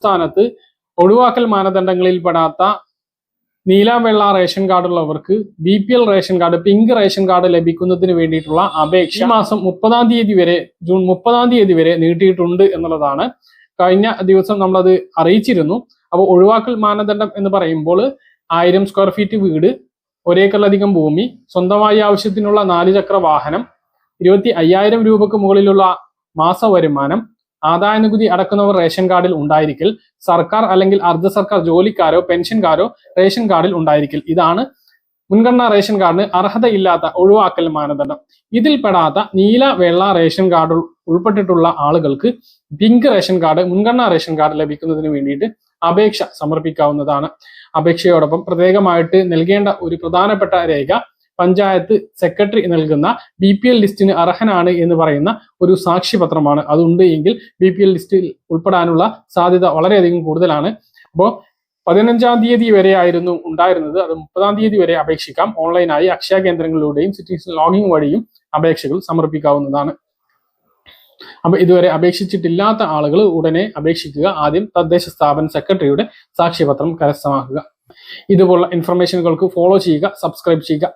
സ്ഥാനത്ത് ഒഴിവാക്കൽ മാനദണ്ഡങ്ങളിൽപ്പെടാത്ത നീല വെള്ള റേഷൻ കാർഡുള്ളവർക്ക് BPL ration card, pink ration card ലഭിക്കുന്നതിന് വേണ്ടിയിട്ടുള്ള അപേക്ഷ മാസം 30-ാം തീയതി വരെ, ജൂൺ 30-ാം തീയതി വരെ നീട്ടിയിട്ടുണ്ട് എന്നുള്ളതാണ്. കഴിഞ്ഞ ദിവസം നമ്മളത് അറിയിച്ചിരുന്നു. അപ്പോൾ ഒഴിവാക്കൽ മാനദണ്ഡം എന്ന് പറയുമ്പോൾ 1000 സ്ക്വയർ ഫീറ്റ് വീട്, 1 ഏക്കറിലധികം ഭൂമി, സ്വന്തമായി ആവശ്യത്തിനുള്ള 4 ചക്ര വാഹനം, 25,000 രൂപക്ക് മുകളിലുള്ള മാസ വരുമാനം, ആദായ നികുതി അടക്കുന്നവർ റേഷൻ കാർഡിൽ ഉണ്ടായിരിക്കൽ, സർക്കാർ അല്ലെങ്കിൽ അർദ്ധ സർക്കാർ ജോലിക്കാരോ പെൻഷൻകാരോ റേഷൻ കാർഡിൽ ഉണ്ടായിരിക്കൽ. ഇതാണ് മുൻഗണനാ റേഷൻ കാർഡിന് അർഹതയില്ലാത്ത ഒഴിവാക്കൽ മാനദണ്ഡം. ഇതിൽപ്പെടാത്ത നീല വെള്ള റേഷൻ കാർഡ് ഉൾപ്പെട്ടിട്ടുള്ള ആളുകൾക്ക് പിങ്ക് റേഷൻ കാർഡ്, മുൻഗണനാ റേഷൻ കാർഡ് ലഭിക്കുന്നതിന് വേണ്ടിയിട്ട് അപേക്ഷ സമർപ്പിക്കാവുന്നതാണ്. അപേക്ഷയോടൊപ്പം പ്രത്യേകമായിട്ട് നൽകേണ്ട ഒരു പ്രധാനപ്പെട്ട രേഖ പഞ്ചായത്ത് സെക്രട്ടറി നൽകുന്ന BPL ലിസ്റ്റിന് അർഹനാണ് എന്ന് പറയുന്ന ഒരു സാക്ഷ്യപത്രമാണ്. അതുണ്ട് എങ്കിൽ BPL ലിസ്റ്റിൽ ഉൾപ്പെടാനുള്ള സാധ്യത വളരെയധികം കൂടുതലാണ്. അപ്പോൾ 15-ാം തീയതി വരെ ആയിരുന്നു ഉണ്ടായിരുന്നത്. അത് 30-ാം തീയതി വരെ അപേക്ഷിക്കാം. ഓൺലൈനായി അക്ഷയ കേന്ദ്രങ്ങളിലൂടെയും സിറ്റിസൺ ലോഗിൻ വഴിയും അപേക്ഷകൾ സമർപ്പിക്കാവുന്നതാണ്. അപ്പൊ ഇതുവരെ അപേക്ഷിച്ചിട്ടില്ലാത്ത ആളുകൾ ഉടനെ അപേക്ഷിക്കുക. ആദ്യം തദ്ദേശ സ്ഥാപന സെക്രട്ടറിയുടെ സാക്ഷ്യപത്രം കരസ്ഥമാക്കുക. ഇതുപോലുള്ള ഇൻഫർമേഷനുകൾക്ക് ഫോളോ ചെയ്യുക, സബ്സ്ക്രൈബ് ചെയ്യുക.